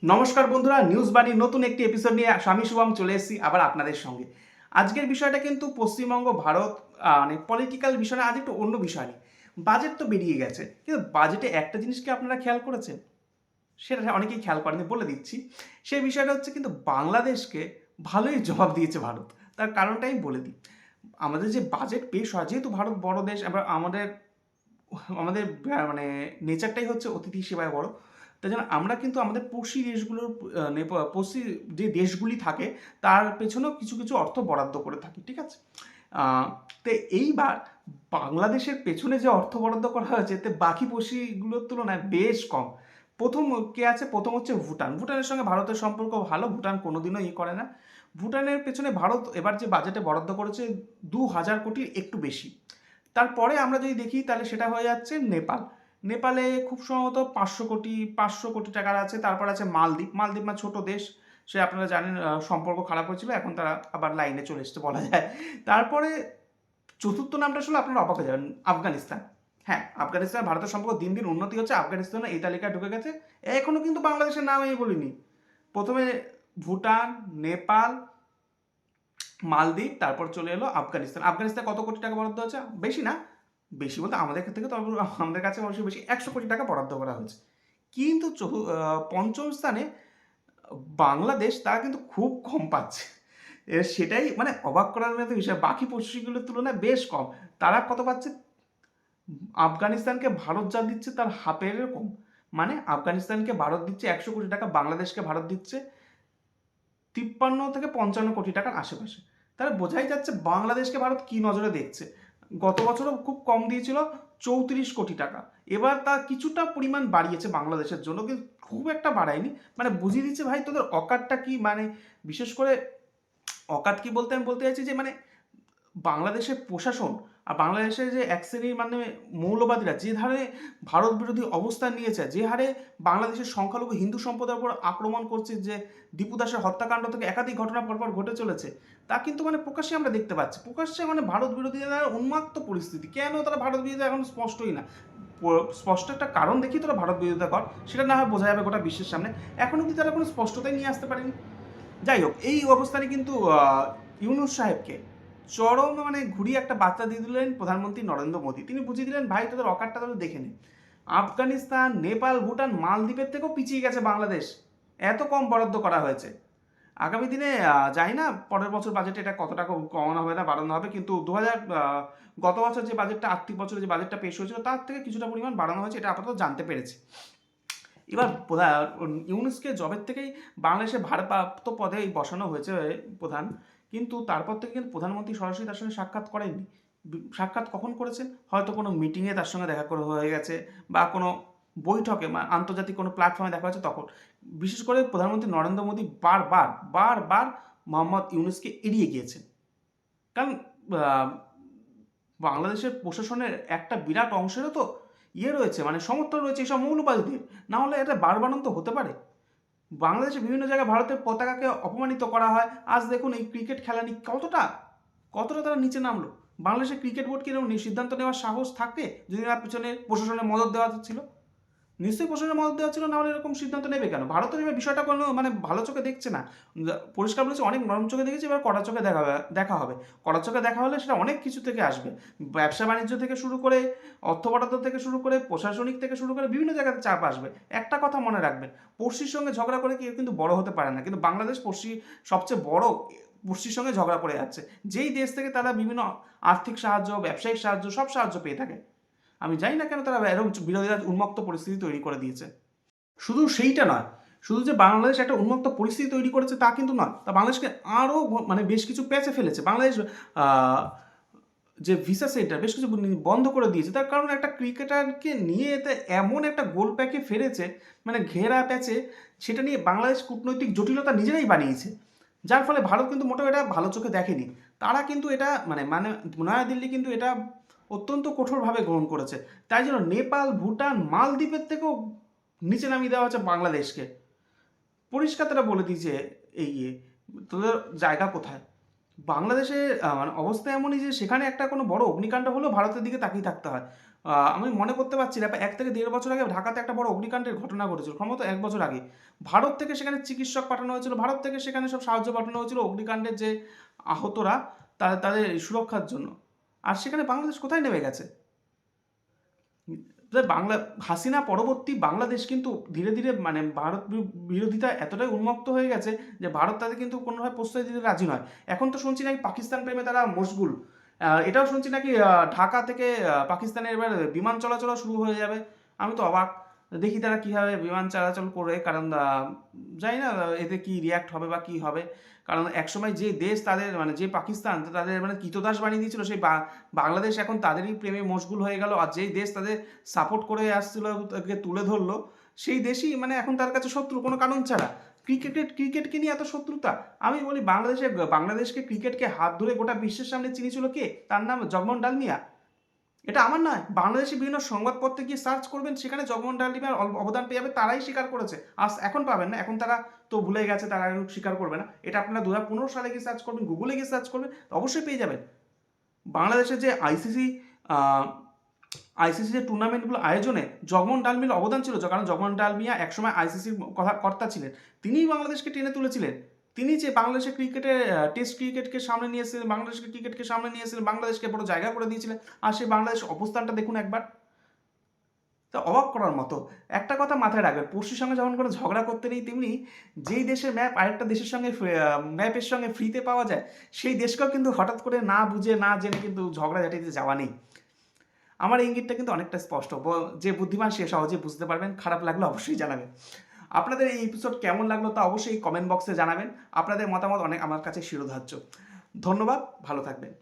নমস্কার বন্ধুরা, নিউজ বাণীর নতুন একটি এপিসোড নিয়ে আমি শুভম চলে এসেছি আবার আপনাদের সঙ্গে। আজকের বিষয়টা কিন্তু পশ্চিমবঙ্গ ভারত মানে পলিটিক্যাল বিষয় না, আজ একটু অন্য বিষয় নিয়ে। বাজেট তো বেরিয়ে গেছে, কিন্তু বাজেটে একটা জিনিস কি আপনারা খেয়াল করেছেন? সেটা অনেকেই খেয়াল করেনি, বলে দিচ্ছি। সেই বিষয়টা হচ্ছে কিন্তু বাংলাদেশকে ভালোই জবাব দিয়েছে ভারত। তার কারণটা আমি বলে দিই। আমাদের যে বাজেট পেশ হয়, যেহেতু ভারত বড় দেশ, আবার আমাদের আমাদের মানে নেচারটাই হচ্ছে অতিথি সেবায় বড়। তাই জন্য আমরা কিন্তু আমাদের পড়শি দেশগুলোর পড়শি যে দেশগুলি থাকে তার পেছনেও কিছু কিছু অর্থ বরাদ্দ করে থাকি, ঠিক আছে? তো এইবার বাংলাদেশের পেছনে যে অর্থ বরাদ্দ করা হয়েছে তে বাকি পড়শিগুলোর তুলনায় বেশ কম। প্রথম কে আছে? প্রথম হচ্ছে ভুটান। ভুটানের সঙ্গে ভারতের সম্পর্ক ভালো, ভুটান কোনোদিনও করে না। ভুটানের পেছনে ভারত এবার যে বাজেটে বরাদ্দ করেছে ২,০০০ কোটির একটু বেশি। তারপরে আমরা যদি দেখি তাহলে সেটা হয়ে যাচ্ছে নেপাল। নেপালে খুব সম্ভবত ৫০০ কোটি টাকার আছে। তারপর আছে মালদ্বীপ। মালদ্বীপ মানে ছোট দেশ। সে আপনারা জানেন সম্পর্ক খারাপ হয়েছিল। এখন তারা আবার লাইনে চলে এসেছে বলা যায়। তারপরে চতুর্থ নামটা শুনলে আপনারা অবাক হয়ে যাবেন, আফগানিস্তান। হ্যাঁ, আফগানিস্তান ভারতের সম্পর্ক দিন দিন উন্নতি হচ্ছে। আফগানিস্তানও এই তালিকায় ঢুকে গেছে। এখনো কিন্তু বাংলাদেশের নাম আমি বলিনি। প্রথমে ভুটান, নেপাল, মালদ্বীপ, তারপর চলে এলো আফগানিস্তান। আফগানিস্তান কত কোটি টাকা বরাদ্দ হয়েছে? বেশি না, বেশি বলতে আমাদের থেকে তো আমাদের কাছে অবশ্যই বেশি, ১০০ কোটি টাকা বরাদ্দ করা হয়েছে। কিন্তু পঞ্চম স্থানে বাংলাদেশ, তারা কিন্তু খুব কম পাচ্ছে। সেটাই মানে অবাক করার মতো বিষয়, বাকি পড়শিগুলোর তুলনায় বেশ কম। তারা কত পাচ্ছে? আফগানিস্তানকে ভারত যা দিচ্ছে তার হাফের কম। মানে আফগানিস্তানকে ভারত দিচ্ছে ১০০ কোটি টাকা, বাংলাদেশকে ভারত দিচ্ছে ৫৩ থেকে ৫৫ কোটি টাকার আশেপাশে। তাহলে বোঝাই যাচ্ছে বাংলাদেশকে ভারত কি নজরে দেখছে। গত বছরও খুব কম দিয়েছিল, ৩৪ কোটি টাকা। এবার তা কিছুটা পরিমাণ বাড়িয়েছে বাংলাদেশের জন্য, কিন্তু খুব একটা বাড়ায়নি। মানে বুঝিয়ে দিচ্ছে ভাই তোদের অকাতটা কি, মানে বিশেষ করে অকাত কি বলতে আমি বলতে চাইছি যে মানে বাংলাদেশের প্রশাসন আর বাংলাদেশের যে এক শ্রেণীর মানে মৌলবাদীরা যে হারে ভারত বিরোধী অবস্থান নিয়েছে, যে হারে বাংলাদেশের সংখ্যালঘু হিন্দু সম্প্রদায়ের উপর আক্রমণ করছে, যে দীপু দাসের হত্যাকাণ্ড থেকে একাধিক ঘটনা পরপর ঘটে চলেছে, তা কিন্তু মানে প্রকাশ্যে আমরা দেখতে পাচ্ছি। প্রকাশ্যে মানে ভারত বিরোধীদের উন্মাত্ত পরিস্থিতি। কেন তারা ভারত বিরোধী এখন স্পষ্টই না। স্পষ্ট একটা কারণ দেখি তোরা ভারত বিরোধিতা কর, সেটা না হয় বোঝা যাবে গোটা বিশ্বের সামনে। এখনও কি তারা কোনো স্পষ্টতাই নিয়ে আসতে পারেনি। যাই হোক, এই অবস্থানে কিন্তু ইউনূস সাহেবকে চরম মানে ঘুরিয়ে একটা বার্তা দিয়ে দিলেন প্রধানমন্ত্রী নরেন্দ্র মোদী। তিনি বুঝিয়ে দিলেন, ভাই তোদের অকাতটা তোদের দেখে নে। আফগানিস্তান, নেপাল, ভুটান, মালদ্বীপের থেকেও পিছিয়ে গেছে বাংলাদেশ। এত কম বরাদ্দ করা হয়েছে। আগামী দিনে জানি না পরের বছর বাজেটে এটা কত টাকা কমানো হবে না বাড়ানো হবে, কিন্তু গত বছর যে বাজেটটা, আর্থিক বছরে যে বাজেটটা পেশ হয়েছিল তার থেকে কিছুটা পরিমাণ বাড়ানো হয়েছে, এটা আপাতত জানতে পেরেছি। এবার ইউনুসকে জবের থেকেই বাংলাদেশের ভারপ্রাপ্ত পদে বসানো হয়েছে প্রধান, কিন্তু তারপর থেকে কিন্তু প্রধানমন্ত্রী সরাসরি তার সঙ্গে সাক্ষাৎ করেননি। সাক্ষাৎ কখন করেছেন? হয়তো কোনো মিটিংয়ে তার সঙ্গে দেখা করে হয়ে গেছে, বা কোনো বৈঠকে আন্তর্জাতিক কোনো প্ল্যাটফর্মে দেখা হয়েছে তখন। বিশেষ করে প্রধানমন্ত্রী নরেন্দ্র মোদী বারবার বারবার মোহাম্মদ ইউনুসকে এড়িয়ে গিয়েছেন। কারণ আহ, বাংলাদেশের প্রশাসনের একটা বিরাট অংশেরও তো রয়েছে, মানে সমর্থন রয়েছে এইসব মৌলবাদীদের। না হলে এটা বারবারন্ত হতে পারে? বাংলাদেশে বিভিন্ন জায়গায় ভারতের পতাকাকে অপমানিত করা হয়। আজ দেখুন এই ক্রিকেট খেলা নিয়ে কতটা কতটা তারা নিচে নামলো। বাংলাদেশের ক্রিকেট বোর্ড কি এরকম সিদ্ধান্ত নেওয়ার সাহস থাকে যদি না পিছনে প্রশাসনের মদত দেওয়া ছিল? নিশ্চয়ই প্রশাসনের মদত দেওয়া ছিল, না হলে এরকম সিদ্ধান্ত নেবে কেন? ভারতের এবার বিষয়টা কোনো মানে ভালো চোখে দেখছে না। পরিষ্কার বলেছে, অনেক নরম চোখে দেখেছে, এবার কড়া চোখে দেখা হবে। কড়া চোখে দেখা হলে সেটা অনেক কিছু থেকে আসবে। ব্যবসা বাণিজ্য থেকে শুরু করে, অর্থ বরাদ্দ থেকে শুরু করে, প্রশাসনিক থেকে শুরু করে বিভিন্ন জায়গাতে চাপ আসবে। একটা কথা মনে রাখবেন, পড়শির সঙ্গে ঝগড়া করে কেউ কিন্তু বড় হতে পারে না, কিন্তু বাংলাদেশ পড়শি সবচেয়ে বড় পড়শির সঙ্গে ঝগড়া করে যাচ্ছে। যেই দেশ থেকে তারা বিভিন্ন আর্থিক সাহায্য, ব্যবসায়িক সাহায্য, সব সাহায্য পেয়ে থাকে। আমি জানি না কেন তারা এরকম বিরোধীরা উন্মুক্ত পরিস্থিতি তৈরি করে দিয়েছে। শুধু সেইটা নয়, শুধু যে বাংলাদেশ একটা উন্মুক্ত পরিস্থিতি তৈরি করেছে তা কিন্তু নয়, তা বাংলাদেশকে আরও মানে বেশ কিছু প্যাচে ফেলেছে। বাংলাদেশ যে ভিসা সেন্টার বেশ কিছু বন্ধ করে দিয়েছে, তার কারণ একটা ক্রিকেটারকে নিয়ে এতে এমন একটা গোল প্যাকে ফেলেছে, মানে ঘেরা প্যাচে, সেটা নিয়ে বাংলাদেশ কূটনৈতিক জটিলতা নিজেরাই বানিয়েছে। যার ফলে ভারত কিন্তু মোটেও এটা ভালো চোখে দেখেনি। তারা কিন্তু এটা মানে মানে নয়াদিল্লি কিন্তু এটা অত্যন্ত কঠোরভাবে গ্রহণ করেছে। তাই জন্য নেপাল, ভুটান, মালদ্বীপের থেকেও নিচে নামিয়ে দেওয়া হচ্ছে বাংলাদেশকে। পরিষ্কার তারা বলে দিয়েছে, এই তোদের জায়গা কোথায়। বাংলাদেশের মানে অবস্থা এমনই যে সেখানে একটা কোনো বড় অগ্নিকাণ্ড হলেও ভারতের দিকে তাকিয়ে থাকতে হয়। আমি মনে করতে পারছি না, 1 থেকে 1.5 বছর আগে ঢাকাতে একটা বড় অগ্নিকাণ্ডের ঘটনা ঘটেছিল, সম্ভবত 1 বছর আগে। ভারত থেকে সেখানে চিকিৎসক পাঠানো হয়েছিল, ভারত থেকে সেখানে সব সাহায্য পাঠানো হয়েছিল অগ্নিকাণ্ডের যে আহতরা তাদের সুরক্ষার জন্য। আর সেখানে বাংলাদেশ কোথায় নেমে গেছে? বাংলা হাসিনা পরবর্তী বাংলাদেশ কিন্তু ধীরে ধীরে মানে ভারত বিরোধিতা এতটাই উন্মুক্ত হয়ে গেছে যে ভারত তাদের কিন্তু কোনোভাবে প্রশ্রয় দিতে রাজি নয়। এখন তো শুনছি নাকি পাকিস্তান প্রেমে তারা মশগুল। এটাও শুনছি নাকি ঢাকা থেকে পাকিস্তানের এবার বিমান চলাচলও শুরু হয়ে যাবে। আমি তো অবাক। দেখি তারা কীভাবে বিমান চলাচল করে, কারণ জানি না এতে কি রিয়াক্ট হবে বা কী হবে। কারণ একসময় যে দেশ তাদের মানে যে পাকিস্তান তাদের মানে কৃতদাস বানিয়ে দিয়েছিল, সেই বাংলাদেশ এখন তাদেরই প্রেমে মশগুল হয়ে গেল। আর যেই দেশ তাদের সাপোর্ট করে আসছিল, তাকে তুলে ধরলো, সেই দেশই মানে এখন তার কাছে শত্রু কোনো কারণ ছাড়া। ক্রিকেটকে নিয়ে এত শত্রুতা। আমি বলি বাংলাদেশকে ক্রিকেটকে হাত ধরে গোটা বিশ্বের সামনে চিনিয়েছিল কে? তার নাম জগমোহন ডালমিয়া। এটা আমার নয়, বাংলাদেশের বিভিন্ন সংবাদপত্রে গিয়ে সার্চ করবেন, সেখানে জগমোহন ডালমিয়ার অবদান পেয়ে যাবে, তারাই স্বীকার করেছে। এখন পাবেন না, এখন তারা তো ভুলে গেছে, তারা এখন স্বীকার করবে না। এটা আপনারা 2015 সালে গিয়ে সার্চ করবেন, গুগলে গিয়ে সার্চ করবেন, অবশ্যই পেয়ে যাবেন। বাংলাদেশের যে আইসিসি যে টুর্নামেন্টগুলো আয়োজনে জগমোহন ডালমিয়ার অবদান ছিল, কারণ জগমোহন ডালমিয়া একসময় আইসিসির কর্তা ছিলেন, তিনিই বাংলাদেশকে টেনে তুলেছিলেন। তিনি যে বাংলাদেশের টেস্ট ক্রিকেটকে সামনে নিয়ে এসেছিলেন, বাংলাদেশের ক্রিকেটকে সামনে নিয়ে এসেছিলেন, বাংলাদেশকে বড় জায়গা করে দিয়েছিলেন। আর সেই বাংলাদেশ অবস্থানটা দেখুন একবার, তা অবাক করার মতো। একটা কথা মাথায় রাখবেন, পড়শির সঙ্গে যখন কোনো ঝগড়া করতে নেই, তেমনি যেই দেশের ম্যাপ আরেকটা দেশের সঙ্গে ম্যাপের সঙ্গে ফ্রিতে পাওয়া যায়, সেই দেশকেও কিন্তু হঠাৎ করে না বুঝে না জেনে কিন্তু ঝগড়াঝাটিতে যাওয়া নেই। আমার ইঙ্গিতটা কিন্তু অনেকটা স্পষ্ট। যে বুদ্ধিমান সে সহজে বুঝতে পারবেন। খারাপ লাগলে অবশ্যই জানাবেন। আপনাদের এই এপিসোড কেমন লাগলো তা অবশ্যই কমেন্ট বক্সে জানাবেন। আপনাদের মতামত অনেক আমার কাছে শিরোধার্য। ধন্যবাদ, ভালো থাকবেন।